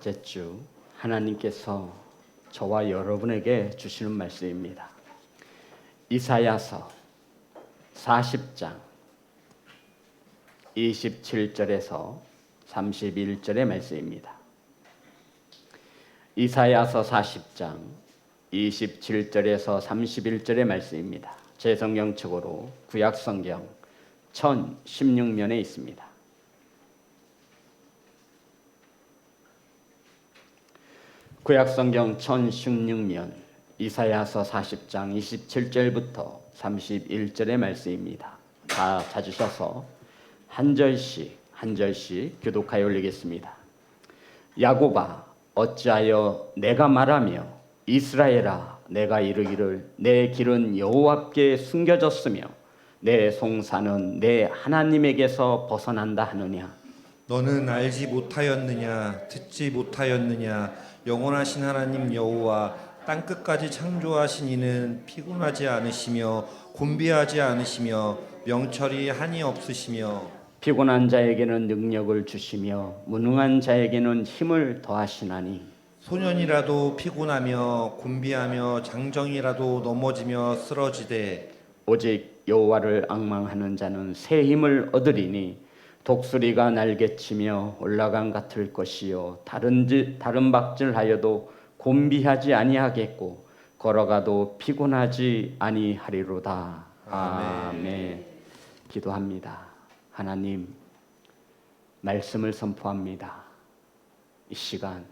첫째 주 하나님께서 저와 여러분에게 주시는 말씀입니다. 이사야서 40장 27절에서 31절의 말씀입니다. 이사야서 40장 27절에서 31절의 말씀입니다. 제 성경책으로 구약성경 1016면에 있습니다. 구약성경 1016면 이사야서 40장 27절부터 31절의 말씀입니다. 다 찾으셔서 한 절씩 교독하여 올리겠습니다. 야곱아 어찌하여 내가 말하며 이스라엘아 내가 이르기를 내 길은 여호와께 숨겨졌으며 내 송사는 내 하나님에게서 벗어난다 하느냐. 너는 알지 못하였느냐 듣지 못하였느냐 영원하신 하나님 여호와 땅끝까지 창조하신 이는 피곤하지 않으시며 곤비하지 않으시며 명철이 한이 없으시며 피곤한 자에게는 능력을 주시며 무능한 자에게는 힘을 더하시나니 소년이라도 피곤하며 곤비하며 장정이라도 넘어지며 쓰러지되 오직 여호와를 앙망하는 자는 새 힘을 얻으리니 독수리가 날개치며 올라간 같을 것이요 다른 박질하여도 곤비하지 아니하겠고 걸어가도 피곤하지 아니하리로다. 아멘. 기도합니다. 하나님, 말씀을 선포합니다. 이 시간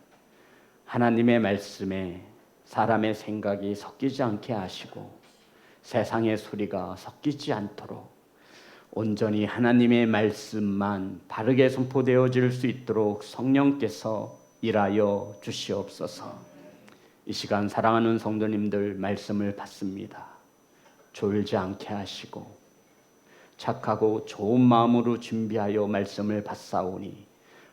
하나님의 말씀에 사람의 생각이 섞이지 않게 하시고 세상의 소리가 섞이지 않도록 온전히 하나님의 말씀만 바르게 선포되어질 수 있도록 성령께서 일하여 주시옵소서. 이 시간 사랑하는 성도님들 말씀을 받습니다. 졸지 않게 하시고 착하고 좋은 마음으로 준비하여 말씀을 받사오니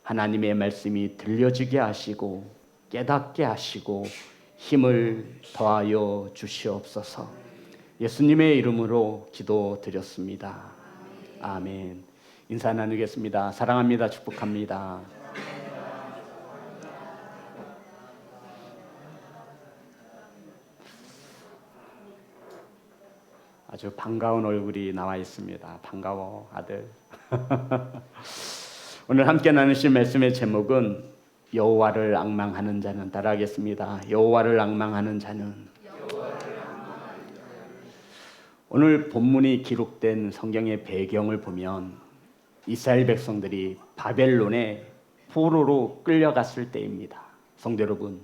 하나님의 말씀이 들려지게 하시고 깨닫게 하시고 힘을 더하여 주시옵소서. 예수님의 이름으로 기도드렸습니다. 아멘. 인사 나누겠습니다. 사랑합니다. 축복합니다. 아주 반가운 얼굴이 나와 있습니다. 반가워 아들. 오늘 함께 나누실 말씀의 제목은 여호와를 앙망하는 자는, 따라하겠습니다. 여호와를 앙망하는 자는. 오늘 본문이 기록된 성경의 배경을 보면 이스라엘 백성들이 바벨론의 포로로 끌려갔을 때입니다. 성도 여러분,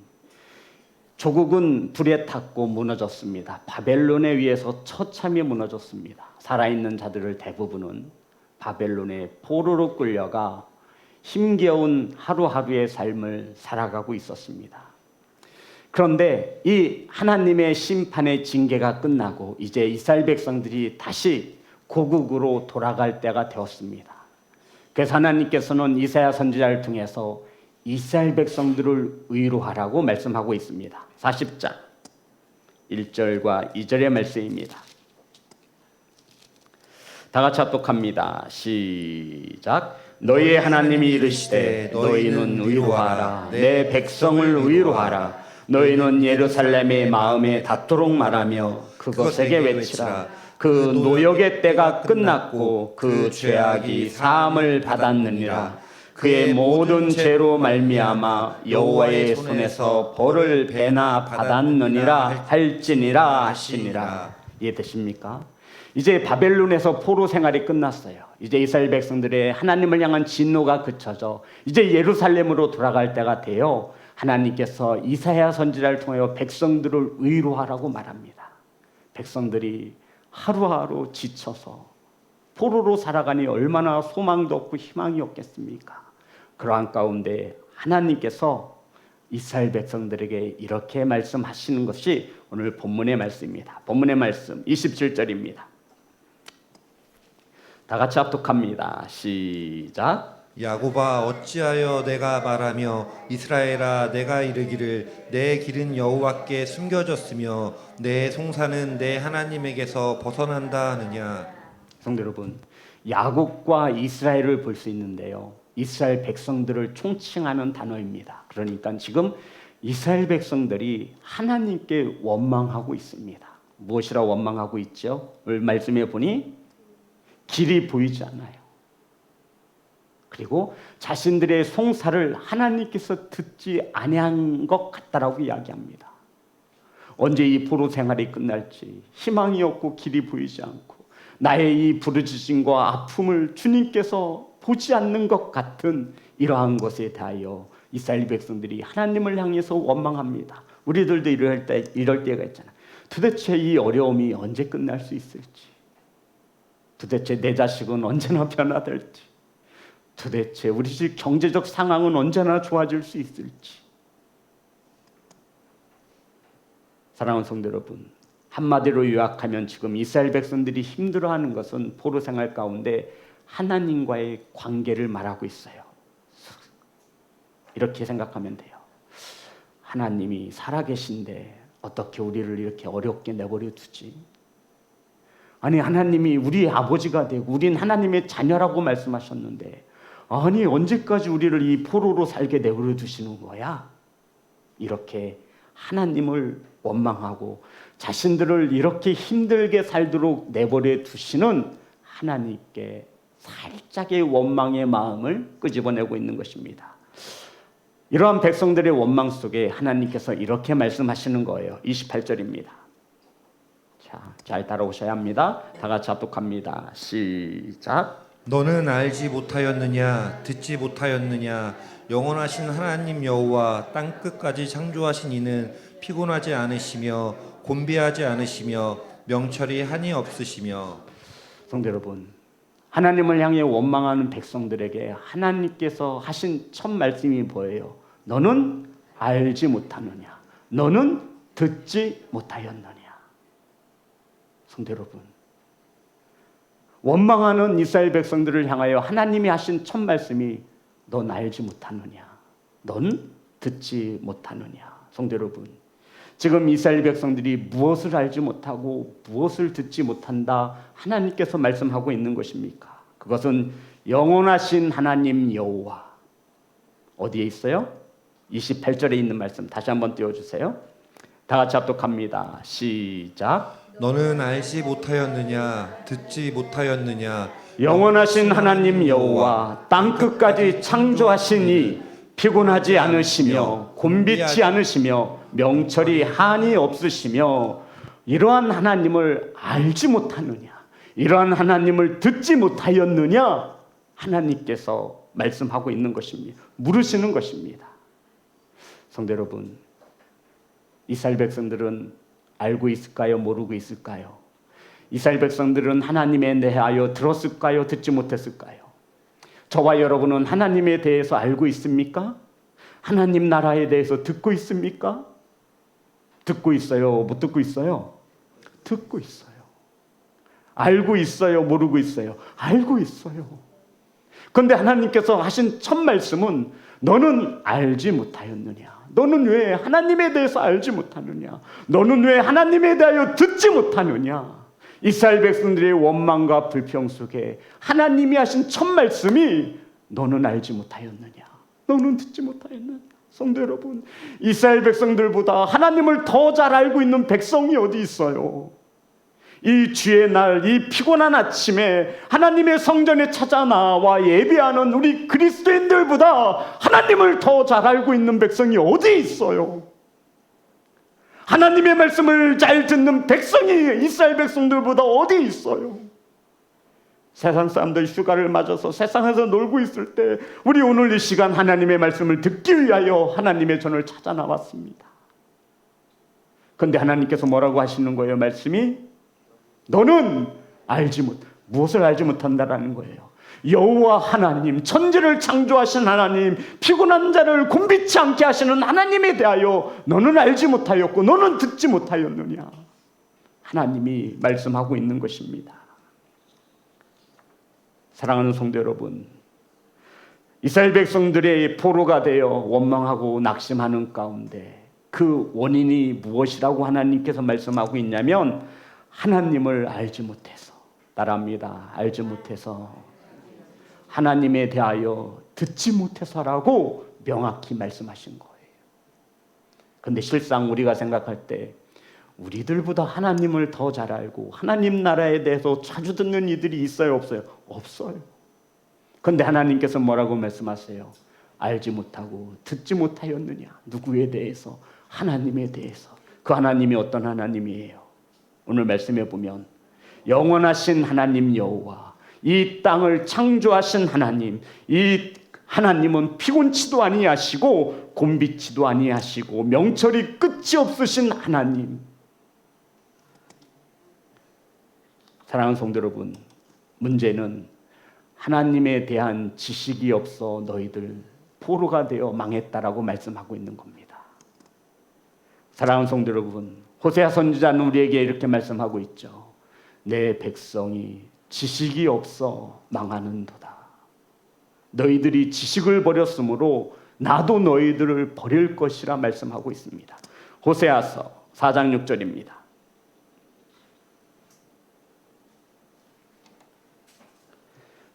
조국은 불에 탔고 무너졌습니다. 바벨론에 의해서 처참히 무너졌습니다. 살아있는 자들을 대부분은 바벨론의 포로로 끌려가 힘겨운 하루하루의 삶을 살아가고 있었습니다. 그런데 이 하나님의 심판의 징계가 끝나고 이제 이스라엘 백성들이 다시 고국으로 돌아갈 때가 되었습니다. 그래서 하나님께서는 이사야 선지자를 통해서 이스라엘 백성들을 위로하라고 말씀하고 있습니다. 40장 1절과 2절의 말씀입니다. 다 같이 합독합니다. 시작. 너희의 하나님이 이르시되 너희는 위로하라. 내 백성을 위로하라. 너희는 예루살렘의 마음에 닿도록 말하며 그것에게 외치라. 그 노역의 때가 끝났고 그 죄악이 사함을 받았느니라. 그의 모든 죄로 말미암아 여호와의 손에서 벌을 배나 받았느니라 할지니라 하시니라. 이해되십니까? 이제 바벨론에서 포로 생활이 끝났어요. 이제 이스라엘 백성들의 하나님을 향한 진노가 그쳐져 이제 예루살렘으로 돌아갈 때가 되어 하나님께서 이사야 선지자를 통하여 백성들을 위로하라고 말합니다. 백성들이 하루하루 지쳐서 포로로 살아가니 얼마나 소망도 없고 희망이 없겠습니까? 그러한 가운데 하나님께서 이스라엘 백성들에게 이렇게 말씀하시는 것이 오늘 본문의 말씀입니다. 본문의 말씀 27절입니다. 다 같이 합독합니다. 시작. 야곱아 어찌하여 내가 말하며 이스라엘아 내가 이르기를 내 길은 여호와께 숨겨졌으며 내 송사는 내 하나님에게서 벗어난다 하느냐. 성도 여러분, 야곱과 이스라엘을 볼 수 있는데요, 이스라엘 백성들을 총칭하는 단어입니다. 그러니까 지금 이스라엘 백성들이 하나님께 원망하고 있습니다. 무엇이라 원망하고 있죠? 오늘 말씀해 보니 길이 보이지 않아요. 그리고 자신들의 송사를 하나님께서 듣지 아니한 것 같다라고 이야기합니다. 언제 이 포로 생활이 끝날지 희망이 없고 길이 보이지 않고 나의 이 부르짖음과 아픔을 주님께서 보지 않는 것 같은 이러한 것에 대하여 이스라엘 백성들이 하나님을 향해서 원망합니다. 우리들도 이럴 때가 있잖아요. 도대체 이 어려움이 언제 끝날 수 있을지, 도대체 내 자식은 언제나 변화될지, 도대체 우리 집 경제적 상황은 언제나 좋아질 수 있을지. 사랑하는 성도 여러분, 한마디로 요약하면 지금 이스라엘 백성들이 힘들어하는 것은 포로 생활 가운데 하나님과의 관계를 말하고 있어요. 이렇게 생각하면 돼요. 하나님이 살아계신데 어떻게 우리를 이렇게 어렵게 내버려 두지? 아니, 하나님이 우리의 아버지가 되고 우린 하나님의 자녀라고 말씀하셨는데 아니 언제까지 우리를 이 포로로 살게 내버려 두시는 거야? 이렇게 하나님을 원망하고 자신들을 이렇게 힘들게 살도록 내버려 두시는 하나님께 살짝의 원망의 마음을 끄집어내고 있는 것입니다. 이러한 백성들의 원망 속에 하나님께서 이렇게 말씀하시는 거예요. 28절입니다. 자, 잘 따라오셔야 합니다. 다 같이 합독합니다. 시작. 너는 알지 못하였느냐 듣지 못하였느냐 영원하신 하나님 여호와 땅 끝까지 창조하신 이는 피곤하지 않으시며 곤비하지 않으시며 명철이 한이 없으시며. 성도 여러분, 하나님을 향해 원망하는 백성들에게 하나님께서 하신 첫 말씀이 뭐예요? 너는 알지 못하느냐? 너는 듣지 못하였느냐? 성도 여러분, 원망하는 이스라엘 백성들을 향하여 하나님이 하신 첫 말씀이 넌 알지 못하느냐? 넌 듣지 못하느냐? 성도 여러분, 지금 이스라엘 백성들이 무엇을 알지 못하고 무엇을 듣지 못한다 하나님께서 말씀하고 있는 것입니까? 그것은 영원하신 하나님 여호와. 어디에 있어요? 28절에 있는 말씀 다시 한번 띄워주세요. 다 같이 합독합니다. 시작. 너는 알지 못하였느냐 듣지 못하였느냐 영원하신 하나님 여호와 땅 끝까지 창조하시니 피곤하지 않으시며 곤비치 않으시며 명철이 한이 없으시며 이러한 하나님을 알지 못하느냐, 이러한 하나님을 듣지 못하였느냐 하나님께서 말씀하고 있는 것입니다. 물으시는 것입니다. 성도 여러분, 이스라엘 백성들은 알고 있을까요? 모르고 있을까요? 이스라엘 백성들은 하나님에 대하여 들었을까요? 듣지 못했을까요? 저와 여러분은 하나님에 대해서 알고 있습니까? 하나님 나라에 대해서 듣고 있습니까? 듣고 있어요? 못 듣고 있어요? 듣고 있어요. 알고 있어요? 모르고 있어요? 알고 있어요. 그런데 하나님께서 하신 첫 말씀은 너는 알지 못하였느냐? 너는 왜 하나님에 대해서 알지 못하느냐? 너는 왜 하나님에 대하여 듣지 못하느냐? 이스라엘 백성들의 원망과 불평 속에 하나님이 하신 첫 말씀이 너는 알지 못하였느냐? 너는 듣지 못하였느냐? 성도 여러분, 이스라엘 백성들보다 하나님을 더 잘 알고 있는 백성이 어디 있어요? 이 주의 날, 이 피곤한 아침에 하나님의 성전에 찾아 나와 예배하는 우리 그리스도인들보다 하나님을 더 잘 알고 있는 백성이 어디 있어요? 하나님의 말씀을 잘 듣는 백성이 이스라엘 백성들보다 어디 있어요? 세상 사람들 휴가를 맞아서 세상에서 놀고 있을 때 우리 오늘 이 시간 하나님의 말씀을 듣기 위하여 하나님의 전을 찾아 나왔습니다. 그런데 하나님께서 뭐라고 하시는 거예요? 말씀이 너는 무엇을 알지 못한다라는 거예요. 여호와 하나님, 천지를 창조하신 하나님, 피곤한 자를 곤비치 않게 하시는 하나님에 대하여 너는 알지 못하였고 너는 듣지 못하였느냐? 하나님이 말씀하고 있는 것입니다. 사랑하는 성도 여러분, 이스라엘 백성들의 포로가 되어 원망하고 낙심하는 가운데 그 원인이 무엇이라고 하나님께서 말씀하고 있냐면 하나님을 알지 못해서, 따라합니다. 알지 못해서 하나님에 대하여 듣지 못해서라고 명확히 말씀하신 거예요. 근데 실상 우리가 생각할 때 우리들보다 하나님을 더 잘 알고 하나님 나라에 대해서 자주 듣는 이들이 있어요, 없어요? 없어요. 근데 하나님께서 뭐라고 말씀하세요? 알지 못하고 듣지 못하였느냐? 누구에 대해서? 하나님에 대해서. 그 하나님이 어떤 하나님이에요? 오늘 말씀해 보면 영원하신 하나님 여호와, 이 땅을 창조하신 하나님, 이 하나님은 피곤치도 아니하시고 곤비치도 아니하시고 명철이 끝이 없으신 하나님. 사랑하는 성도 여러분, 문제는 하나님에 대한 지식이 없어 너희들 포로가 되어 망했다라고 말씀하고 있는 겁니다. 사랑하는 성도 여러분, 호세아 선지자는 우리에게 이렇게 말씀하고 있죠. 내 백성이 지식이 없어 망하는도다. 너희들이 지식을 버렸으므로 나도 너희들을 버릴 것이라 말씀하고 있습니다. 호세아서 4장 6절입니다.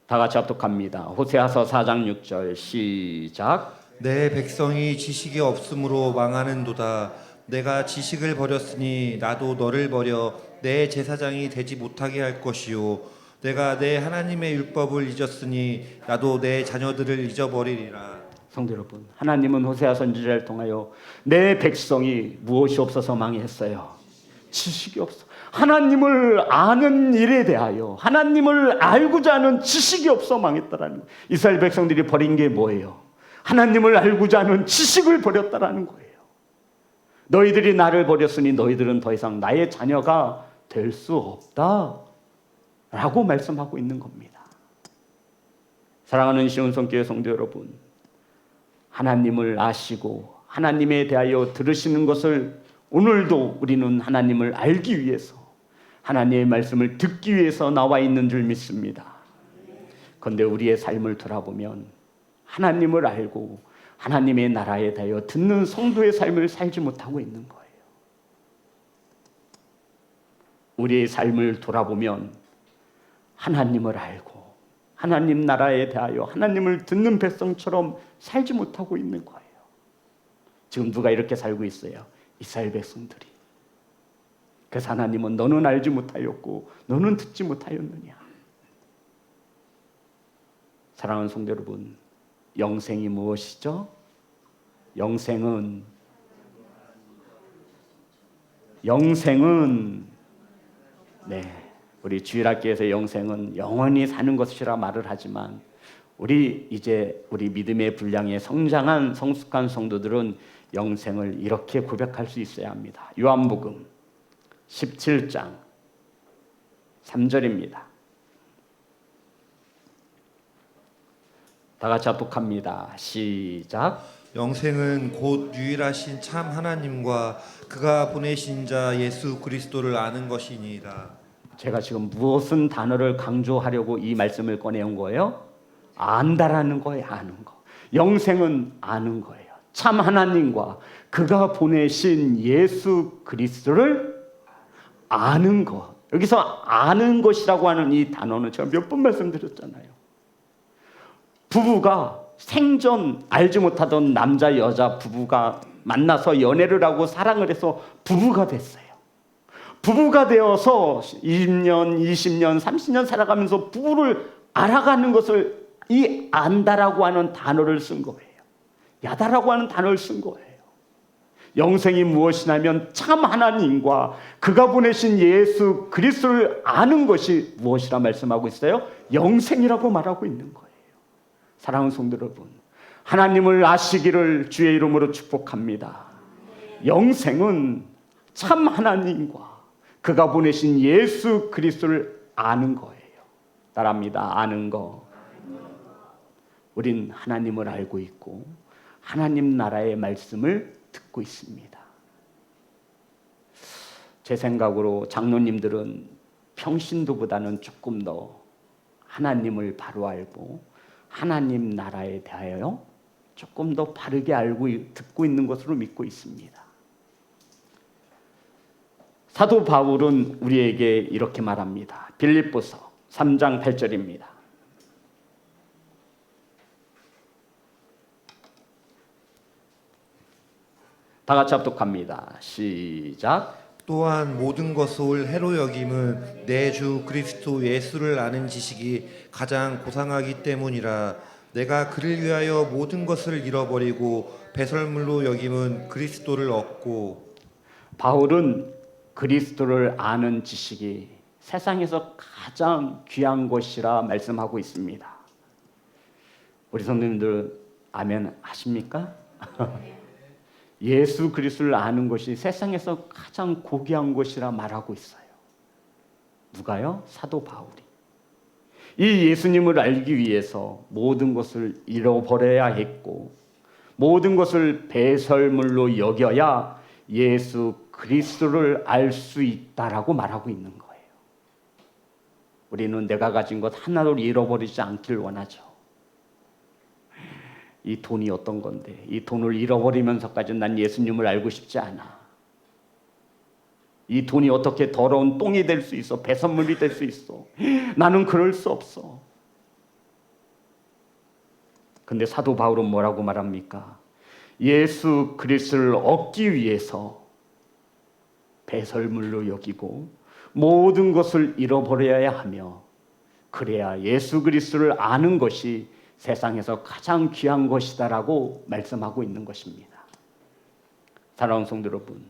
다 같이 합독합니다. 호세아서 4장 6절 시작. 내 백성이 지식이 없으므로 망하는도다. 내가 지식을 버렸으니 나도 너를 버려 내 제사장이 되지 못하게 할 것이요 내가 내 하나님의 율법을 잊었으니 나도 내 자녀들을 잊어버리리라. 성도 여러분, 하나님은 호세아 선지자를 통하여 내 백성이 무엇이 없어서 망했어요? 지식이 없어. 하나님을 아는 일에 대하여 하나님을 알고자 하는 지식이 없어 망했다라는 거예요. 이스라엘 백성들이 버린 게 뭐예요? 하나님을 알고자 하는 지식을 버렸다라는 거예요. 너희들이 나를 버렸으니 너희들은 더 이상 나의 자녀가 될 수 없다 라고 말씀하고 있는 겁니다. 사랑하는 시온성교회 성도 여러분, 하나님을 아시고 하나님에 대하여 들으시는 것을 오늘도 우리는 하나님을 알기 위해서 하나님의 말씀을 듣기 위해서 나와 있는 줄 믿습니다. 그런데 우리의 삶을 돌아보면 하나님을 알고 하나님의 나라에 대하여 듣는 성도의 삶을 살지 못하고 있는 거예요. 우리의 삶을 돌아보면 하나님을 알고 하나님 나라에 대하여 하나님을 듣는 백성처럼 살지 못하고 있는 거예요. 지금 누가 이렇게 살고 있어요? 이스라엘 백성들이. 그래서 하나님은 너는 알지 못하였고 너는 듣지 못하였느냐. 사랑하는 성도 여러분, 영생이 무엇이죠? 영생은 우리 주일학교에서 영생은 영원히 사는 것이라 말을 하지만 우리 믿음의 분량에 성장한 성숙한 성도들은 영생을 이렇게 고백할 수 있어야 합니다. 요한복음 17장 3절입니다. 다 같이 합독합니다. 시작. 영생은 곧 유일하신 참 하나님과 그가 보내신 자 예수 그리스도를 아는 것이니이다. 제가 지금 무슨 단어를 강조하려고 이 말씀을 꺼내온 거예요? 안다라는 거예요. 아는 거. 영생은 아는 거예요. 참 하나님과 그가 보내신 예수 그리스도를 아는 것. 여기서 아는 것이라고 하는 이 단어는 제가 몇 번 말씀드렸잖아요. 부부가 생전 알지 못하던 남자 여자 부부가 만나서 연애를 하고 사랑을 해서 부부가 됐어요. 부부가 되어서 20년, 20년, 30년 살아가면서 부부를 알아가는 것을 이 안다라고 하는 단어를 쓴 거예요. 야다라고 하는 단어를 쓴 거예요. 영생이 무엇이냐면 참 하나님과 그가 보내신 예수 그리스도를 아는 것이 무엇이라 말씀하고 있어요? 영생이라고 말하고 있는 거예요. 사랑하는 성도 여러분, 하나님을 아시기를 주의 이름으로 축복합니다. 영생은 참 하나님과 그가 보내신 예수 그리스도를 아는 거예요. 따라합니다. 아는 거. 우린 하나님을 알고 있고 하나님 나라의 말씀을 듣고 있습니다. 제 생각으로 장로님들은 평신도보다는 조금 더 하나님을 바로 알고 하나님 나라에 대하여 조금 더 바르게 알고 듣고 있는 것으로 믿고 있습니다. 사도 바울은 우리에게 이렇게 말합니다. 빌립보서 3장 8절입니다. 다 같이 합독합니다. 시작. 또한 모든 것을 해로 여김은 내 주 그리스도 예수를 아는 지식이 가장 고상하기 때문이라. 내가 그를 위하여 모든 것을 잃어버리고 배설물로 여김은 그리스도를 얻고. 바울은 그리스도를 아는 지식이 세상에서 가장 귀한 것이라 말씀하고 있습니다. 우리 성도님들 아멘 하십니까? 예수 그리스도를 아는 것이 세상에서 가장 고귀한 것이라 말하고 있어요. 누가요? 사도 바울이. 이 예수님을 알기 위해서 모든 것을 잃어버려야 했고 모든 것을 배설물로 여겨야 예수 그리스도를 알 수 있다라고 말하고 있는 거예요. 우리는 내가 가진 것 하나도 잃어버리지 않길 원하죠. 이 돈이 어떤 건데 이 돈을 잃어버리면서까지 난 예수님을 알고 싶지 않아. 이 돈이 어떻게 더러운 똥이 될 수 있어? 배선물이 될 수 있어? 나는 그럴 수 없어. 근데 사도 바울은 뭐라고 말합니까? 예수 그리스도를 얻기 위해서 배설물로 여기고 모든 것을 잃어버려야 하며 그래야 예수 그리스도를 아는 것이 세상에서 가장 귀한 것이다라고 말씀하고 있는 것입니다. 사랑하는 성도 여러분,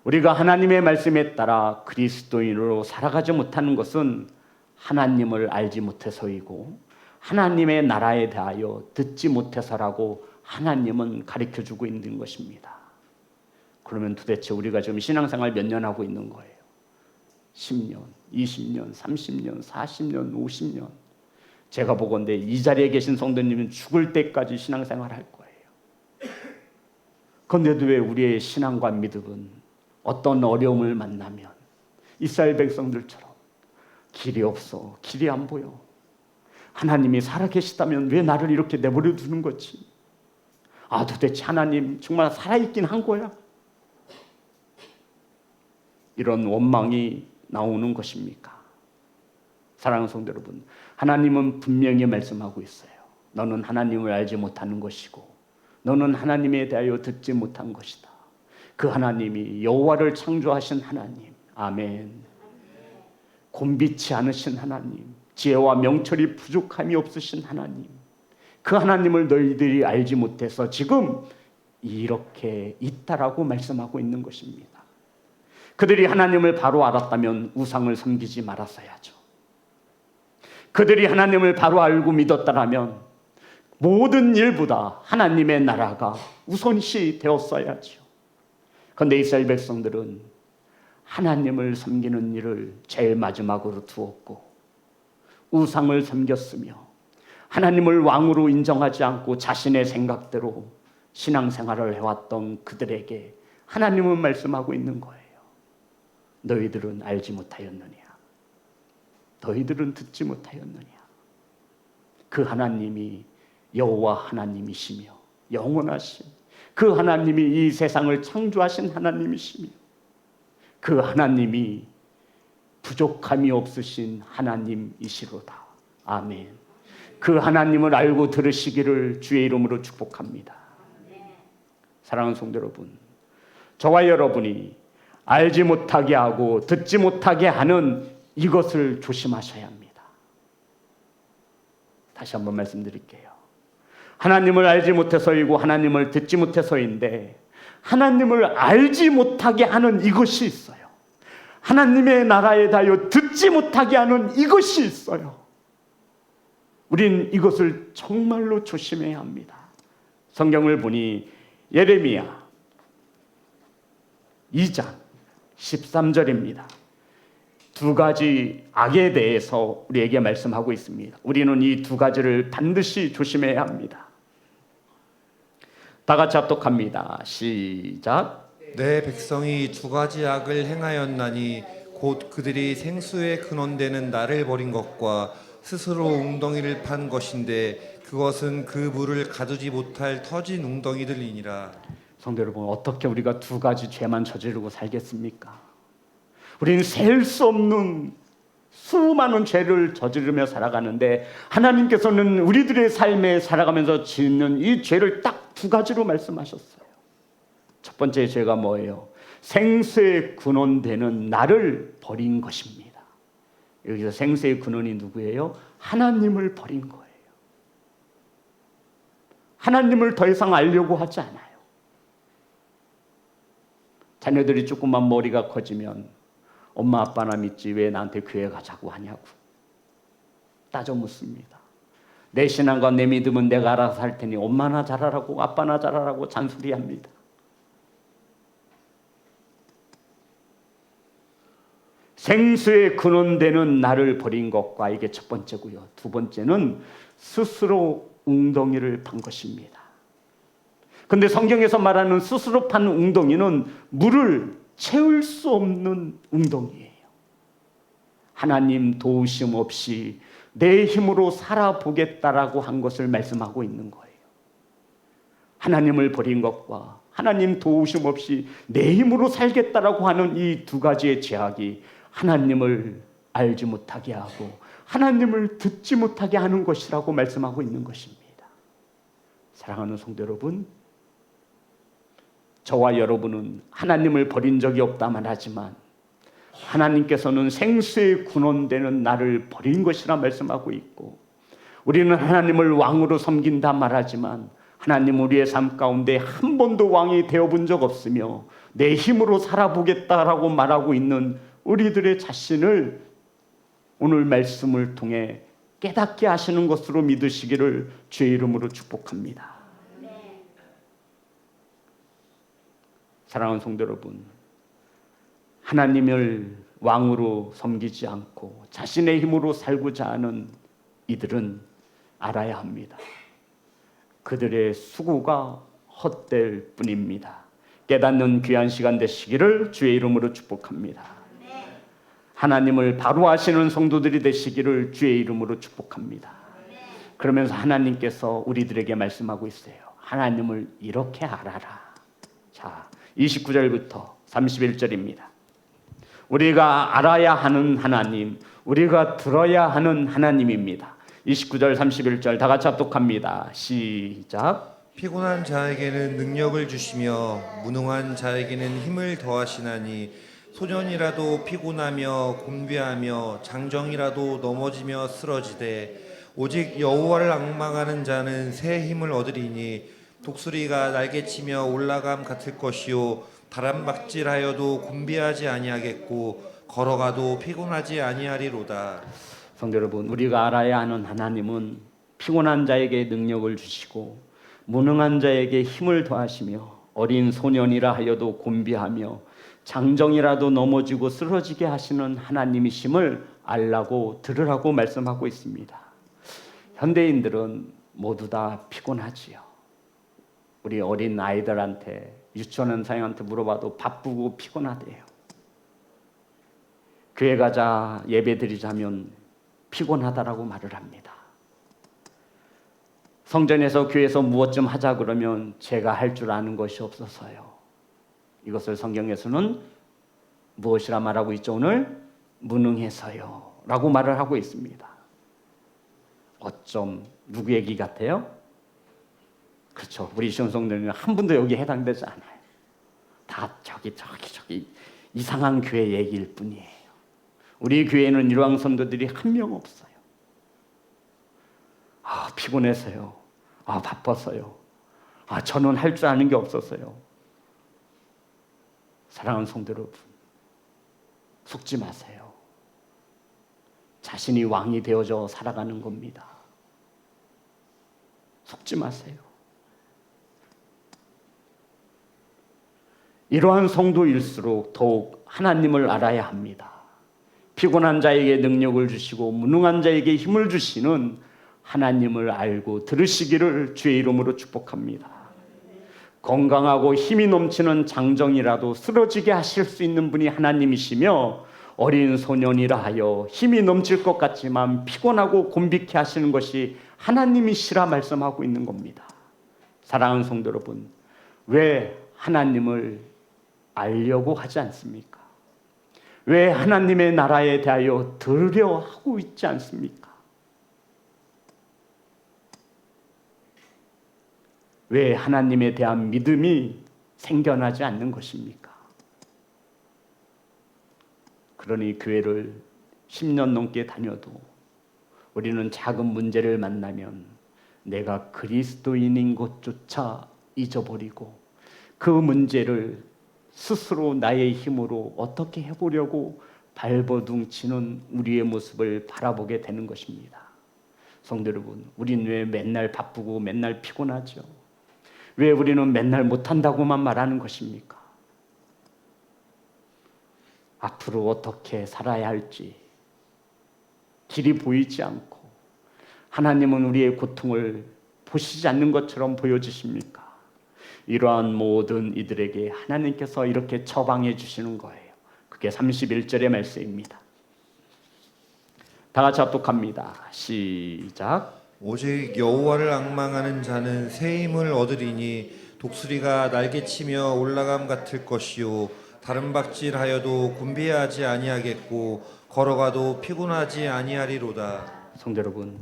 우리가 하나님의 말씀에 따라 그리스도인으로 살아가지 못하는 것은 하나님을 알지 못해서이고 하나님의 나라에 대하여 듣지 못해서라고 하나님은 가르쳐주고 있는 것입니다. 그러면 도대체 우리가 지금 신앙생활 몇 년 하고 있는 거예요? 10년, 20년, 30년, 40년, 50년. 제가 보건대 이 자리에 계신 성도님은 죽을 때까지 신앙생활 할 거예요. 그런데도 왜 우리의 신앙과 믿음은 어떤 어려움을 만나면 이스라엘 백성들처럼 길이 없어, 길이 안 보여. 하나님이 살아계시다면 왜 나를 이렇게 내버려 두는 거지? 아, 도대체 하나님 정말 살아있긴 한 거야? 이런 원망이 나오는 것입니까? 사랑하는 성도 여러분, 하나님은 분명히 말씀하고 있어요. 너는 하나님을 알지 못하는 것이고 너는 하나님에 대하여 듣지 못한 것이다. 그 하나님이 여호와를 창조하신 하나님, 아멘. 곤비치 않으신 하나님, 지혜와 명철이 부족함이 없으신 하나님, 그 하나님을 너희들이 알지 못해서 지금 이렇게 있다라고 말씀하고 있는 것입니다. 그들이 하나님을 바로 알았다면 우상을 섬기지 말았어야죠. 그들이 하나님을 바로 알고 믿었다라면 모든 일보다 하나님의 나라가 우선시 되었어야죠. 그런데 이스라엘 백성들은 하나님을 섬기는 일을 제일 마지막으로 두었고 우상을 섬겼으며 하나님을 왕으로 인정하지 않고 자신의 생각대로 신앙생활을 해왔던 그들에게 하나님은 말씀하고 있는 거예요. 너희들은 알지 못하였느냐? 너희들은 듣지 못하였느냐? 그 하나님이 여호와 하나님이시며 영원하신 그 하나님이 이 세상을 창조하신 하나님이시며 그 하나님이 부족함이 없으신 하나님이시로다. 아멘. 그 하나님을 알고 들으시기를 주의 이름으로 축복합니다. 사랑하는 성도 여러분, 저와 여러분이 알지 못하게 하고 듣지 못하게 하는 이것을 조심하셔야 합니다. 다시 한번 말씀드릴게요. 하나님을 알지 못해서이고 하나님을 듣지 못해서인데 하나님을 알지 못하게 하는 이것이 있어요. 하나님의 나라에 대하여 듣지 못하게 하는 이것이 있어요. 우린 이것을 정말로 조심해야 합니다. 성경을 보니 예레미야 2장 13절입니다. 두 가지 악에 대해서 우리에게 말씀하고 있습니다. 우리는 이 두 가지를 반드시 조심해야 합니다. 다 같이 합독합니다. 시작. 내 백성이 두 가지 악을 행하였나니 곧 그들이 생수의 근원되는 나를 버린 것과 스스로 웅덩이를 판 것인데 그것은 그 물을 가두지 못할 터진 웅덩이들이니라. 성도 여러분, 어떻게 우리가 두 가지 죄만 저지르고 살겠습니까? 우리는 셀 수 없는 수많은 죄를 저지르며 살아가는데 하나님께서는 우리들의 삶에 살아가면서 짓는 이 죄를 딱 두 가지로 말씀하셨어요. 첫 번째 죄가 뭐예요? 생수의 근원되는 나를 버린 것입니다. 여기서 생수의 근원이 누구예요? 하나님을 버린 거예요. 하나님을 더 이상 알려고 하지 않아요. 자녀들이 조금만 머리가 커지면 엄마 아빠나 믿지 왜 나한테 교회 가자고 하냐고 따져 묻습니다. 내 신앙과 내 믿음은 내가 알아서 할 테니 엄마나 잘하라고 아빠나 잘하라고 잔소리합니다. 생수의 근원되는 나를 버린 것과 이게 첫 번째고요. 두 번째는 스스로 웅덩이를 판 것입니다. 근데 성경에서 말하는 스스로 판 웅덩이는 물을 채울 수 없는 웅덩이예요. 하나님 도우심 없이 내 힘으로 살아보겠다라고 한 것을 말씀하고 있는 거예요. 하나님을 버린 것과 하나님 도우심 없이 내 힘으로 살겠다라고 하는 이 두 가지의 제약이 하나님을 알지 못하게 하고 하나님을 듣지 못하게 하는 것이라고 말씀하고 있는 것입니다. 사랑하는 성도 여러분, 저와 여러분은 하나님을 버린 적이 없다만 하지만 하나님께서는 생수의 근원되는 나를 버린 것이라 말씀하고 있고, 우리는 하나님을 왕으로 섬긴다 말하지만 하나님 우리의 삶 가운데 한 번도 왕이 되어본 적 없으며 내 힘으로 살아보겠다라고 말하고 있는 우리들의 자신을 오늘 말씀을 통해 깨닫게 하시는 것으로 믿으시기를 주의 이름으로 축복합니다. 사랑하는 성도 여러분, 하나님을 왕으로 섬기지 않고 자신의 힘으로 살고자 하는 이들은 알아야 합니다. 그들의 수고가 헛될 뿐입니다. 깨닫는 귀한 시간 되시기를 주의 이름으로 축복합니다. 하나님을 바로 아시는 성도들이 되시기를 주의 이름으로 축복합니다. 그러면서 하나님께서 우리들에게 말씀하고 있어요. 하나님을 이렇게 알아라. 자, 29절부터 31절입니다. 우리가 알아야 하는 하나님, 우리가 들어야 하는 하나님입니다. 29절 31절 다 같이 합독합니다. 시작. 피곤한 자에게는 능력을 주시며 무능한 자에게는 힘을 더하시나니 소년이라도 피곤하며 곤배하며 장정이라도 넘어지며 쓰러지되 오직 여호와를 앙망하는 자는 새 힘을 얻으리니 독수리가 날개치며 올라감 같을 것이요 바람박질하여도 곤배하지 아니하겠고 걸어가도 피곤하지 아니하리로다. 성도 여러분, 우리가 알아야 하는 하나님은 피곤한 자에게 능력을 주시고 무능한 자에게 힘을 더하시며 어린 소년이라 하여도 곤비하며 장정이라도 넘어지고 쓰러지게 하시는 하나님이심을 알라고 들으라고 말씀하고 있습니다. 현대인들은 모두 다 피곤하지요. 우리 어린 아이들한테 유치원 선생님한테 물어봐도 바쁘고 피곤하대요. 교회 가자 예배 드리자면 피곤하다라고 말을 합니다. 성전에서 교회에서 무엇 좀 하자 그러면 제가 할 줄 아는 것이 없어서요. 이것을 성경에서는 무엇이라 말하고 있죠? 오늘 무능해서요 라고 말을 하고 있습니다. 어쩜 누구 얘기 같아요? 그렇죠. 우리 시온성도는 한 분도 여기 해당되지 않아요. 다 저기 이상한 교회 얘기일 뿐이에요. 우리 교회에는 이러한 성도들이 한 명 없어요. 피곤해서요. 바빠서요. 저는 할 줄 아는 게 없었어요. 사랑하는 성도 여러분, 속지 마세요. 자신이 왕이 되어져 살아가는 겁니다. 속지 마세요. 이러한 성도일수록 더욱 하나님을 알아야 합니다. 피곤한 자에게 능력을 주시고 무능한 자에게 힘을 주시는 하나님을 알고 들으시기를 주의 이름으로 축복합니다. 건강하고 힘이 넘치는 장정이라도 쓰러지게 하실 수 있는 분이 하나님이시며 어린 소년이라 하여 힘이 넘칠 것 같지만 피곤하고 곤비케 하시는 것이 하나님이시라 말씀하고 있는 겁니다. 사랑하는 성도 여러분, 왜 하나님을 알려고 하지 않습니까? 왜 하나님의 나라에 대하여 들으려 하고 있지 않습니까? 왜 하나님에 대한 믿음이 생겨나지 않는 것입니까? 그러니 교회를 10년 넘게 다녀도 우리는 작은 문제를 만나면 내가 그리스도인인 것조차 잊어버리고 그 문제를 스스로 나의 힘으로 어떻게 해보려고 발버둥치는 우리의 모습을 바라보게 되는 것입니다. 성도 여러분, 우리는 왜 맨날 바쁘고 맨날 피곤하죠? 왜 우리는 맨날 못한다고만 말하는 것입니까? 앞으로 어떻게 살아야 할지 길이 보이지 않고 하나님은 우리의 고통을 보시지 않는 것처럼 보여주십니까? 이러한 모든 이들에게 하나님께서 이렇게 처방해 주시는 거예요. 그게 31절의 말씀입니다. 다 같이 합독합니다. 시작. 오직 여호와를 앙망하는 자는 새 힘을 얻으리니 독수리가 날개치며 올라감 같을 것이요 다른 박질하여도 곤비하지 아니하겠고 걸어가도 피곤하지 아니하리로다. 성도 여러분,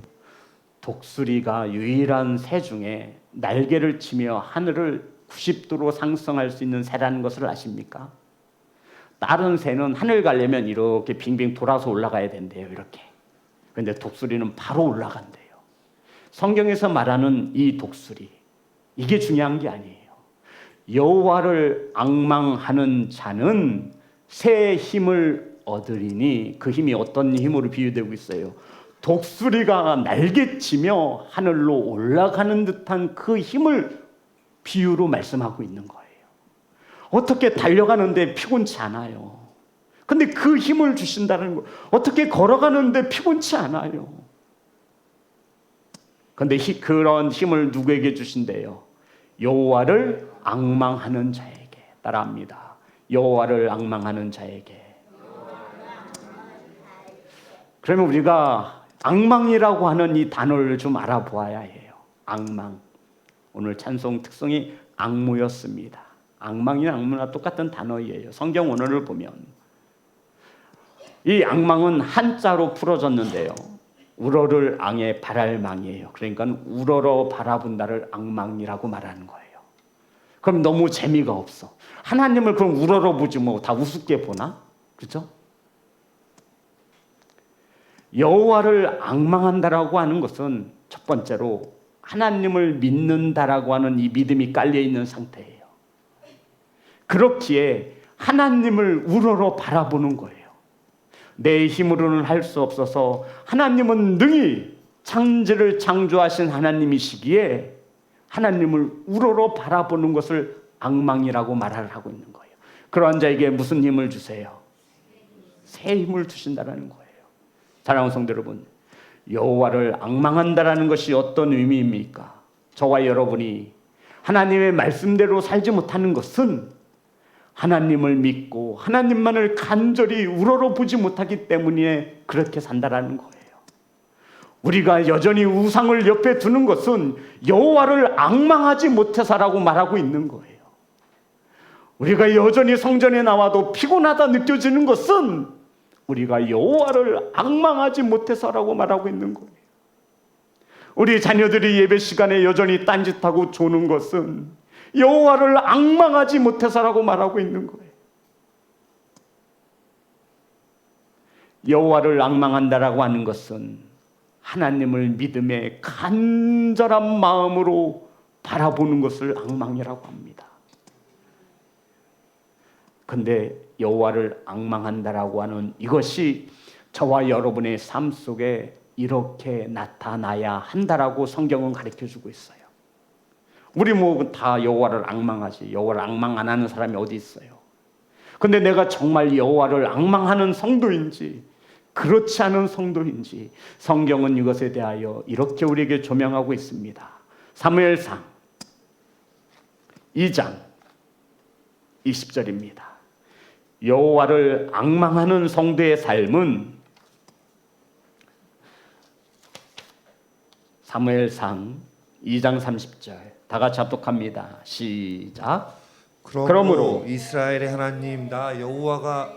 독수리가 유일한 새 중에 날개를 치며 하늘을 90도로 상승할 수 있는 새라는 것을 아십니까? 다른 새는 하늘 가려면 이렇게 빙빙 돌아서 올라가야 된대요. 이렇게. 그런데 독수리는 바로 올라간대요. 성경에서 말하는 이 독수리, 이게 중요한 게 아니에요. 여호와를 앙망하는 자는 새 힘을 얻으리니, 그 힘이 어떤 힘으로 비유되고 있어요? 독수리가 날개치며 하늘로 올라가는 듯한 그 힘을 비유로 말씀하고 있는 거예요. 어떻게 달려가는데 피곤치 않아요. 근데 그 힘을 주신다는 거, 어떻게 걸어가는데 피곤치 않아요. 근데 그런 힘을 누구에게 주신대요? 여호와를 앙망하는 자에게. 따라합니다. 여호와를 앙망하는 자에게. 그러면 우리가 앙망이라고 하는 이 단어를 좀 알아보아야 해요. 앙망. 오늘 찬송 특성이 앙무였습니다. 앙망이나 앙무나 똑같은 단어예요. 성경 원어를 보면 이 앙망은 한자로 풀어졌는데요. 우러를 앙에 바랄 망이에요. 그러니까 우러러 바라본다를 앙망이라고 말하는 거예요. 그럼 너무 재미가 없어. 하나님을 그럼 우러러 보지 뭐 다 우습게 보나? 그렇죠? 여호와를 앙망한다라고 하는 것은 첫 번째로 하나님을 믿는다라고 하는 이 믿음이 깔려 있는 상태예요. 그렇기에 하나님을 우러러 바라보는 거예요. 내 힘으로는 할 수 없어서 하나님은 능히 창조를 창조하신 하나님이시기에 하나님을 우러러 바라보는 것을 앙망이라고 말을 하고 있는 거예요. 그러한 자에게 무슨 힘을 주세요? 새 힘을 주신다는 거예요. 사랑하는 성도 여러분, 여호와를 앙망한다라는 것이 어떤 의미입니까? 저와 여러분이 하나님의 말씀대로 살지 못하는 것은 하나님을 믿고 하나님만을 간절히 우러러보지 못하기 때문에 그렇게 산다라는 거예요. 우리가 여전히 우상을 옆에 두는 것은 여호와를 앙망하지 못해서라고 말하고 있는 거예요. 우리가 여전히 성전에 나와도 피곤하다 느껴지는 것은 우리가 여호와를 앙망하지 못해서라고 말하고 있는 거예요. 우리 자녀들이 예배 시간에 여전히 딴짓하고 조는 것은 여호와를 앙망하지 못해서라고 말하고 있는 거예요. 여호와를 앙망한다라고 하는 것은 하나님을 믿음의 간절한 마음으로 바라보는 것을 앙망이라고 합니다. 근데 여호와를 앙망한다라고 하는 이것이 저와 여러분의 삶 속에 이렇게 나타나야 한다라고 성경은 가르쳐주고 있어요. 우리 뭐 다 여호와를 앙망하지, 여호와를 앙망 안 하는 사람이 어디 있어요? 근데 내가 정말 여호와를 앙망하는 성도인지 그렇지 않은 성도인지 성경은 이것에 대하여 이렇게 우리에게 조명하고 있습니다. 사무엘상 2장 20절입니다. 여호와를 앙망하는 성도의 삶은, 사무엘상 2장 30절 다 같이 합독합니다. 시작. 그러므로 이스라엘의 하나님 나 여호와가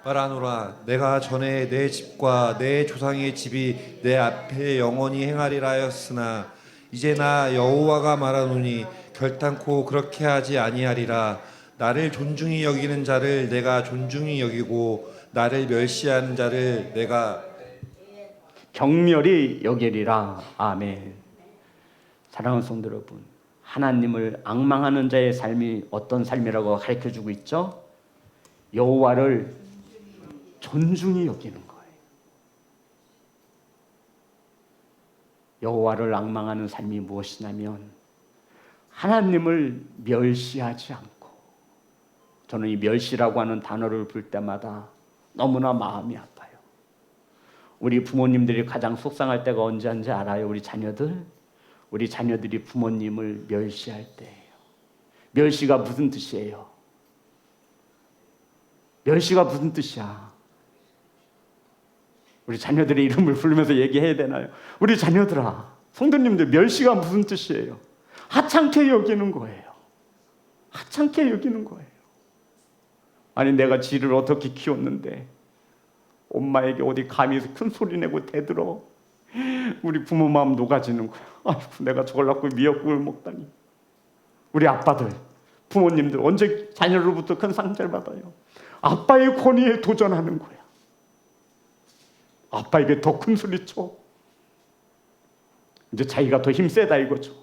말하노라. 내가 전에 내 집과 내 조상의 집이 내 앞에 영원히 행하리라 하였으나 이제 나 여호와가 말하노니 결탄코 그렇게 하지 아니하리라. 나를 존중히 여기는 자를 내가 존중히 여기고 나를 멸시하는 자를 내가 경멸히 여기리라. 아멘. 사랑하는 성도 여러분, 하나님을 앙망하는 자의 삶이 어떤 삶이라고 가르쳐주고 있죠? 여호와를 존중히 여기는 거예요. 여호와를 앙망하는 삶이 무엇이냐면 하나님을 멸시하지 않고, 저는 이 멸시라고 하는 단어를 볼 때마다 너무나 마음이 아파요. 우리 부모님들이 가장 속상할 때가 언제인지 알아요? 우리 자녀들이 부모님을 멸시할 때예요. 멸시가 무슨 뜻이에요? 멸시가 무슨 뜻이야? 우리 자녀들의 이름을 부르면서 얘기해야 되나요? 우리 자녀들아, 성도님들, 멸시가 무슨 뜻이에요? 하찮게 여기는 거예요. 하찮게 여기는 거예요. 아니, 내가 지를 어떻게 키웠는데 엄마에게 어디 감히 큰 소리 내고 대들어. 우리 부모 마음 녹아지는 거야. 아이고, 내가 저걸 낳고 미역국을 먹다니. 우리 아빠들, 부모님들 언제 자녀로부터 큰 상처를 받아요? 아빠의 권위에 도전하는 거야. 아빠에게 더 큰 소리 쳐. 이제 자기가 더 힘세다 이거죠.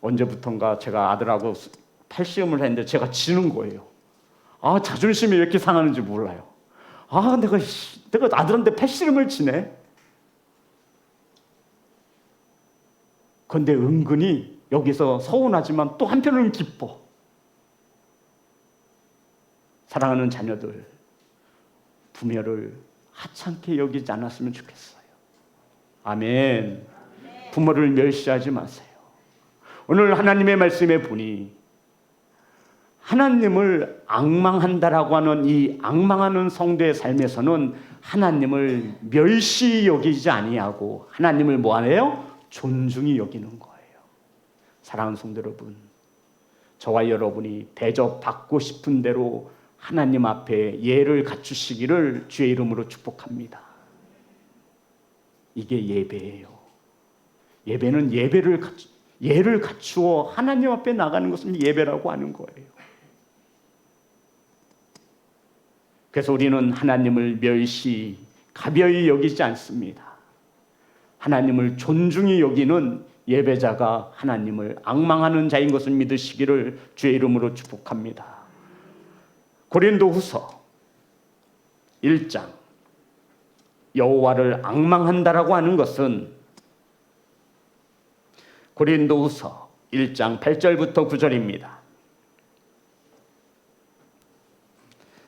언제부턴가 제가 아들하고 팔씨름을 했는데 제가 지는 거예요. 아, 자존심이 왜 이렇게 상하는지 몰라요. 아, 내가 아들한테 팔씨름을 지네. 그런데 은근히 여기서 서운하지만 또 한편으로는 기뻐. 사랑하는 자녀들, 부모를 하찮게 여기지 않았으면 좋겠어요. 아멘. 부모를 멸시하지 마세요. 오늘 하나님의 말씀에 보니 하나님을 앙망한다라고 하는 이 앙망하는 성도의 삶에서는 하나님을 멸시 여기지 아니하고 하나님을 뭐하네요? 존중히 여기는 거예요. 사랑하는 성도 여러분, 저와 여러분이 대접받고 싶은 대로 하나님 앞에 예를 갖추시기를 주의 이름으로 축복합니다. 이게 예배예요. 예배는 예를 갖추어 하나님 앞에 나가는 것을 예배라고 하는 거예요. 그래서 우리는 하나님을 멸시, 가벼이 여기지 않습니다. 하나님을 존중히 여기는 예배자가 하나님을 앙망하는 자인 것을 믿으시기를 주의 이름으로 축복합니다. 고린도후서 1장, 여호와를 앙망한다라고 하는 것은 고린도후서 1장 8절부터 9절입니다.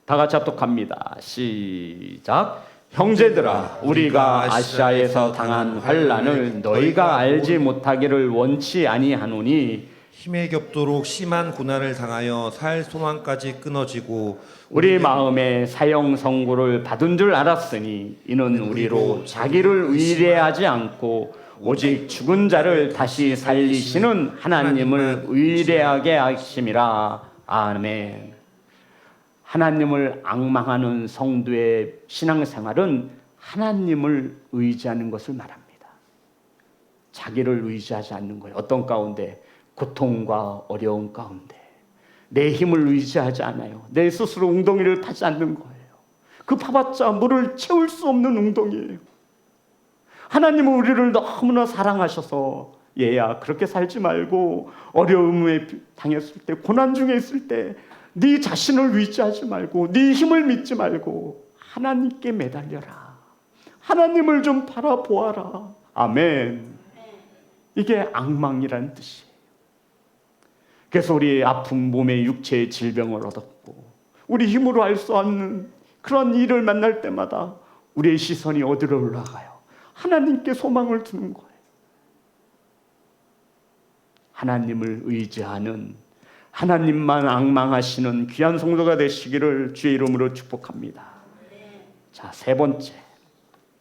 다 같이 합독합니다. 시작. 형제들아, 우리가 아시아에서 당한 환난을 너희가 알지 못하기를 원치 아니하노니 힘에 겹도록 심한 고난을 당하여 살 소망까지 끊어지고 우리 마음에 사형 선고를 받은 줄 알았으니 이는 우리로 자기를 의뢰하지 않고 오직 죽은 자를 다시 살리시는 하나님을 의뢰하게 하심이라. 아멘. 하나님을 앙망하는 성도의 신앙생활은 하나님을 의지하는 것을 말합니다. 자기를 의지하지 않는 거예요. 어떤 가운데? 고통과 어려운 가운데 내 힘을 의지하지 않아요. 내 스스로 웅덩이를 파지 않는 거예요. 그 파봤자 물을 채울 수 없는 웅덩이에요. 하나님은 우리를 너무나 사랑하셔서 얘야, 그렇게 살지 말고 어려움에 당했을 때, 고난 중에 있을 때 네 자신을 의지하지 말고 네 힘을 믿지 말고 하나님께 매달려라. 하나님을 좀 바라보아라. 아멘. 이게 앙망이라는 뜻이에요. 그래서 우리 아픈 몸의 육체의 질병을 얻었고 우리 힘으로 할 수 없는 그런 일을 만날 때마다 우리의 시선이 어디로 올라가요? 하나님께 소망을 두는 거예요. 하나님을 의지하는, 하나님만 앙망하시는 귀한 성도가 되시기를 주의 이름으로 축복합니다. 자, 세 번째,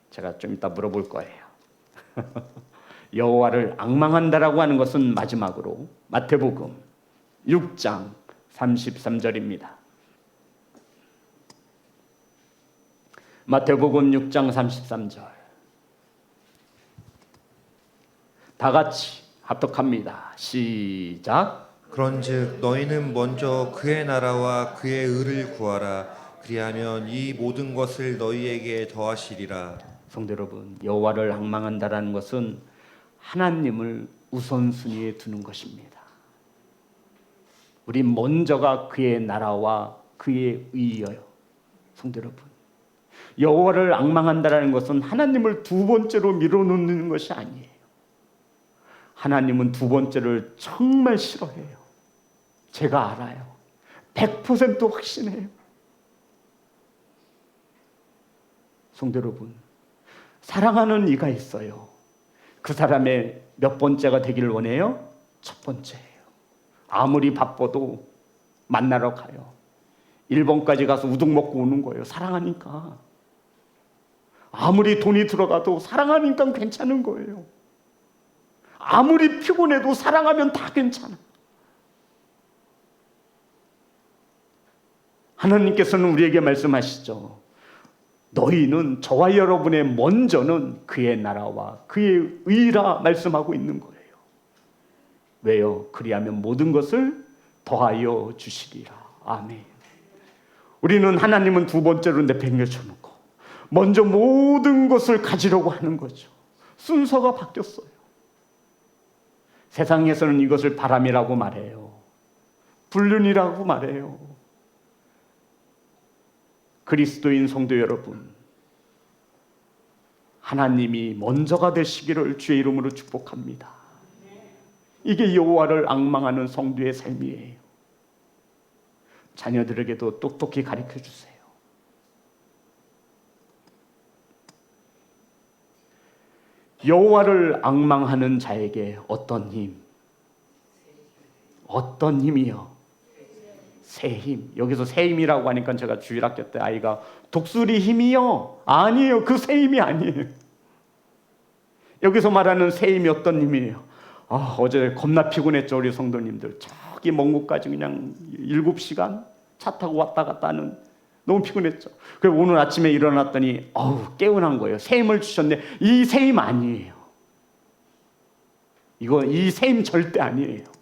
제가 좀 이따 물어볼 거예요. 여호와를 앙망한다라고 하는 것은 마지막으로 마태복음 6장 33절입니다. 마태복음 6장 33절. 다 같이 합독합니다. 시작. 그런즉 너희는 먼저 그의 나라와 그의 의를 구하라. 그리하면 이 모든 것을 너희에게 더하시리라. 성도 여러분, 여호와를 앙망한다라는 것은 하나님을 우선순위에 두는 것입니다. 우리 먼저가 그의 나라와 그의 의여요. 성도 여러분, 여호와를 앙망한다라는 것은 하나님을 두 번째로 밀어놓는 것이 아니에요. 하나님은 두 번째를 정말 싫어해요. 제가 알아요. 100% 확신해요. 성도 여러분, 사랑하는 이가 있어요. 그 사람의 몇 번째가 되기를 원해요? 첫 번째예요. 아무리 바빠도 만나러 가요. 일본까지 가서 우동 먹고 오는 거예요. 사랑하니까. 아무리 돈이 들어가도 사랑하니까 괜찮은 거예요. 아무리 피곤해도 사랑하면 다 괜찮아. 하나님께서는 우리에게 말씀하시죠. 너희는, 저와 여러분의 먼저는 그의 나라와 그의 의라 말씀하고 있는 거예요. 왜요? 그리하면 모든 것을 더하여 주시리라. 아멘. 우리는 하나님은 두 번째로 내팽개쳐놓고 먼저 모든 것을 가지려고 하는 거죠. 순서가 바뀌었어요. 세상에서는 이것을 바람이라고 말해요. 불륜이라고 말해요. 그리스도인 성도 여러분, 하나님이 먼저가 되시기를 주의 이름으로 축복합니다. 이게 여호와를 앙망하는 성도의 삶이에요. 자녀들에게도 똑똑히 가르쳐 주세요. 여호와를 앙망하는 자에게 어떤 힘? 어떤 힘이요? 새 힘. 여기서 새 힘이라고 하니까 제가 주일학교 때 아이가 독수리 힘이요? 아니에요. 그 새 힘이 아니에요. 여기서 말하는 새 힘이 어떤 힘이에요? 어제 겁나 피곤했죠. 우리 성도님들. 저기 먼 곳까지 그냥 7시간 차 타고 왔다 갔다 하는, 너무 피곤했죠. 그리고 오늘 아침에 일어났더니 깨어난 거예요. 새 힘을 주셨네. 이 새 힘 아니에요. 이 새 힘 절대 아니에요.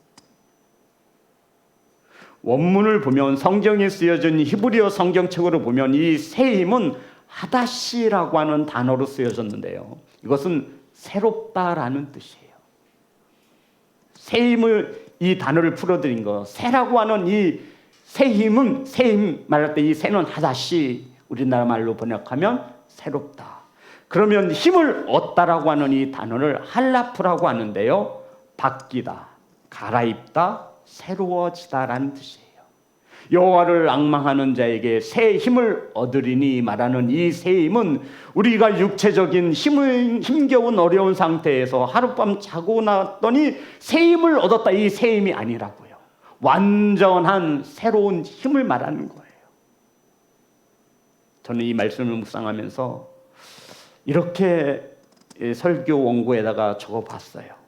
원문을 보면, 성경에 쓰여진 히브리어 성경책으로 보면 이 새 힘은 하다시라고 하는 단어로 쓰여졌는데요. 이것은 새롭다라는 뜻이에요. 새 힘을, 이 단어를 풀어드린 거, 새라고 하는 이 새 힘은, 새 힘 말할 때 이 새는 하다시, 우리나라 말로 번역하면 새롭다. 그러면 힘을 얻다라고 하는 이 단어를 할라프라고 하는데요. 바뀌다, 갈아입다, 새로워지다라는 뜻이에요. 여호와를 앙망하는 자에게 새 힘을 얻으리니 말하는 이 새 힘은 우리가 육체적인 힘겨운 어려운 상태에서 하룻밤 자고 났더니 새 힘을 얻었다, 이 새 힘이 아니라고요. 완전한 새로운 힘을 말하는 거예요. 저는 이 말씀을 묵상하면서 이렇게 설교 원고에다가 적어봤어요.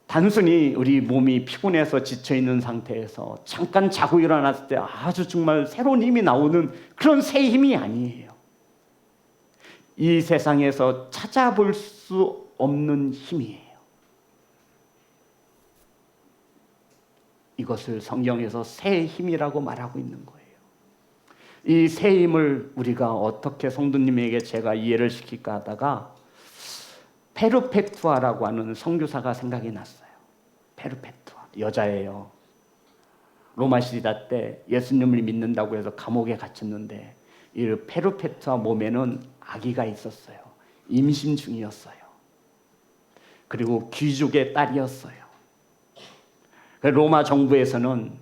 단순히 우리 몸이 피곤해서 지쳐있는 상태에서 잠깐 자고 일어났을 때 아주 정말 새로운 힘이 나오는 그런 새 힘이 아니에요. 이 세상에서 찾아볼 수 없는 힘이에요. 이것을 성경에서 새 힘이라고 말하고 있는 거예요. 이 새 힘을 우리가 어떻게 성도님에게 제가 이해를 시킬까 하다가 페르페투아라고 하는 선교사가 생각이 났어요. 페르페투아, 여자예요. 로마 시대 때 예수님을 믿는다고 해서 감옥에 gat혔는데 이 페르페투아 몸에는 아기가 있었어요. 임신 중이었어요. 그리고 귀족의 딸이었어요. 로마 정부에서는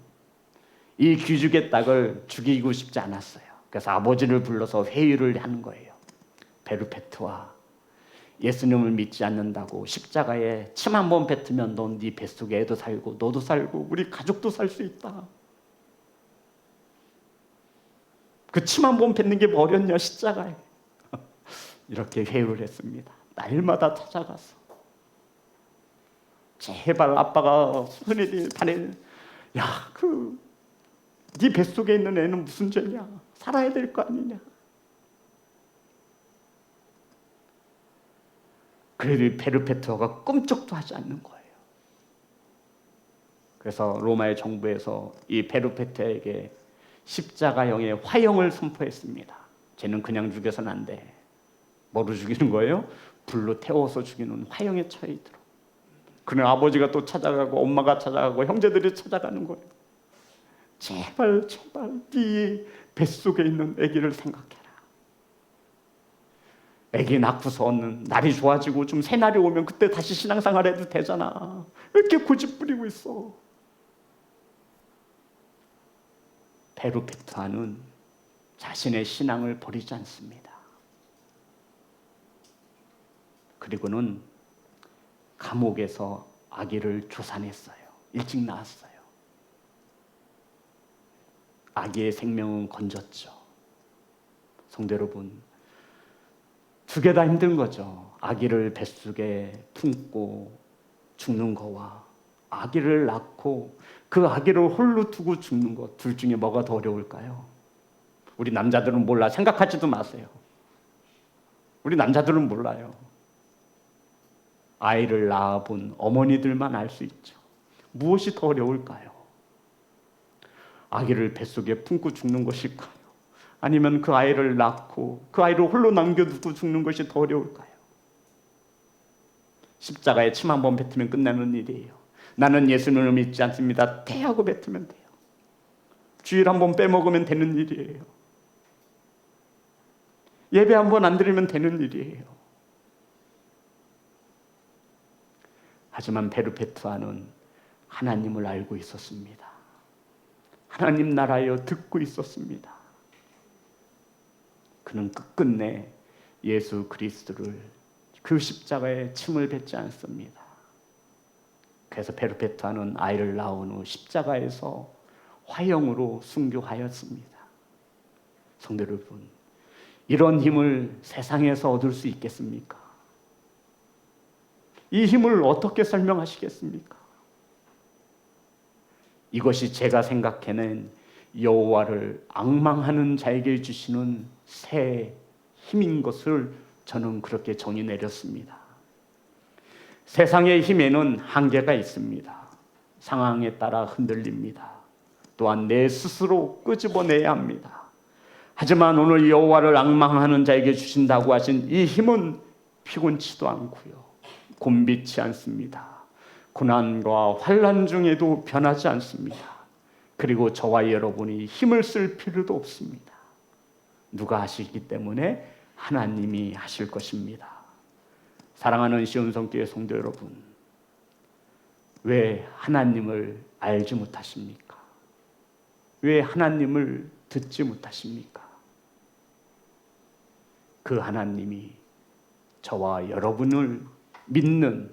이 귀족의 딸을 죽이고 싶지 않았어요. 그래서 아버지를 불러서 회의를 하는 거예요. 페르페투아, 예수님을 믿지 않는다고 십자가에 침 한 번 뱉으면 넌 네 뱃속에 애도 살고 너도 살고 우리 가족도 살 수 있다. 그 침 한 번 뱉는 게 뭐 어렵냐, 십자가에. 이렇게 회의를 했습니다. 날마다 찾아가서 제발 아빠가 손해를 반해. 네 뱃속에 있는 애는 무슨 죄냐? 살아야 될 거 아니냐? 그래도 페르페투아가 꿈쩍도 하지 않는 거예요. 그래서 로마의 정부에서 이 베르페트에게 십자가형의 화형을 선포했습니다. 쟤는 그냥 죽여서는 안 돼. 뭐로 죽이는 거예요? 불로 태워서 죽이는 화형에 처해있도록. 그는 아버지가 또 찾아가고 엄마가 찾아가고 형제들이 찾아가는 거예요. 제발 네 뱃속에 있는 아기를 생각해라. 아기 낳고서는 날이 좋아지고 좀 새 날이 오면 그때 다시 신앙생활 해도 되잖아. 왜 이렇게 고집부리고 있어? 베르페투아는 자신의 신앙을 버리지 않습니다. 그리고는 감옥에서 아기를 조산했어요. 일찍 낳았어요. 아기의 생명은 건졌죠. 성도 여러분, 두 개 다 힘든 거죠. 아기를 뱃속에 품고 죽는 거와 아기를 낳고 그 아기를 홀로 두고 죽는 것, 둘 중에 뭐가 더 어려울까요? 우리 남자들은 몰라. 생각하지도 마세요. 우리 남자들은 몰라요. 아이를 낳아본 어머니들만 알 수 있죠. 무엇이 더 어려울까요? 아기를 뱃속에 품고 죽는 것일까요? 아니면 그 아이를 낳고 그 아이를 홀로 남겨두고 죽는 것이 더 어려울까요? 십자가에 침 한 번 뱉으면 끝나는 일이에요. 나는 예수님을 믿지 않습니다. 태하고 뱉으면 돼요. 주일 한 번 빼먹으면 되는 일이에요. 예배 한 번 안 드리면 되는 일이에요. 하지만 베르페투아는 하나님을 알고 있었습니다. 하나님 나라여 듣고 있었습니다. 그는 끝끝내 예수 그리스도를 그 십자가에 침을 뱉지 않습니다. 그래서 베르페투아는 아이를 낳은 후 십자가에서 화형으로 순교하였습니다. 성도 여러분, 이런 힘을 세상에서 얻을 수 있겠습니까? 이 힘을 어떻게 설명하시겠습니까? 이것이 제가 생각해낸 여호와를 앙망하는 자에게 주시는 새 힘인 것을 저는 그렇게 정의 내렸습니다. 세상의 힘에는 한계가 있습니다. 상황에 따라 흔들립니다. 또한 내 스스로 끄집어내야 합니다. 하지만 오늘 여호와를 앙망하는 자에게 주신다고 하신 이 힘은 피곤치도 않고요, 곤비치 않습니다. 고난과 환난 중에도 변하지 않습니다. 그리고 저와 여러분이 힘을 쓸 필요도 없습니다. 누가 하시기 때문에 하나님이 하실 것입니다. 사랑하는 시온성교회 성도 여러분, 왜 하나님을 알지 못하십니까? 왜 하나님을 듣지 못하십니까? 그 하나님이 저와 여러분을 믿는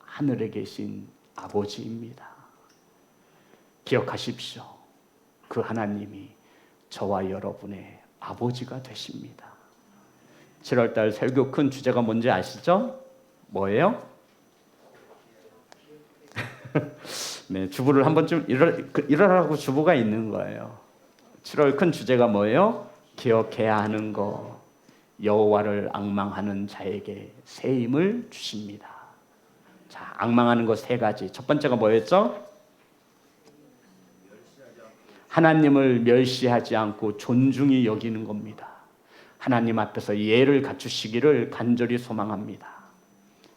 하늘에 계신 아버지입니다. 기억하십시오. 그 하나님이 저와 여러분의 아버지가 되십니다. 7월달 설교 큰 주제가 뭔지 아시죠? 뭐예요? 네, 주부를 한 번쯤 일어나라고 주부가 있는 거예요. 7월 큰 주제가 뭐예요? 기억해야 하는 거. 여호와를 앙망하는 자에게 새 힘을 주십니다. 자, 앙망하는 거 세 가지. 첫 번째가 뭐였죠? 하나님을 멸시하지 않고 존중히 여기는 겁니다. 하나님 앞에서 예를 갖추시기를 간절히 소망합니다.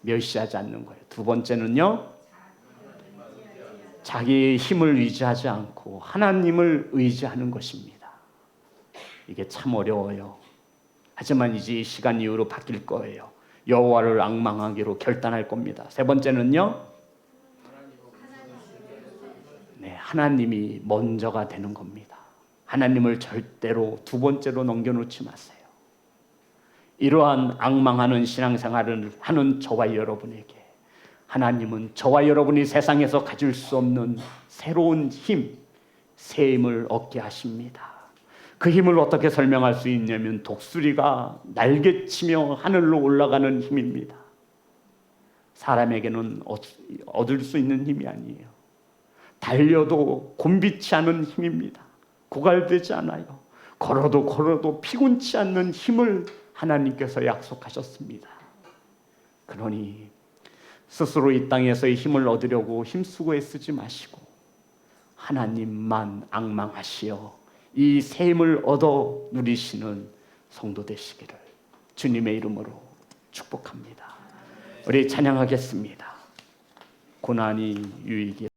멸시하지 않는 거예요. 두 번째는요, 자기의 힘을 의지하지 않고 하나님을 의지하는 것입니다. 이게 참 어려워요. 하지만 이제 이 시간 이후로 바뀔 거예요. 여호와를 앙망하기로 결단할 겁니다. 세 번째는요, 네, 하나님이 먼저가 되는 겁니다. 하나님을 절대로 두 번째로 넘겨놓지 마세요. 이러한 앙망하는 신앙생활을 하는 저와 여러분에게 하나님은 저와 여러분이 세상에서 가질 수 없는 새로운 힘, 새 힘을 얻게 하십니다. 그 힘을 어떻게 설명할 수 있냐면 독수리가 날개치며 하늘로 올라가는 힘입니다. 사람에게는 얻을 수 있는 힘이 아니에요. 달려도 곤비치 않은 힘입니다. 고갈되지 않아요. 걸어도 피곤치 않는 힘을 하나님께서 약속하셨습니다. 그러니 스스로 이 땅에서의 힘을 얻으려고 힘쓰고 애쓰지 마시고 하나님만 앙망하시어 이 샘을 얻어 누리시는 성도 되시기를 주님의 이름으로 축복합니다. 우리 찬양하겠습니다. 고난이 유익이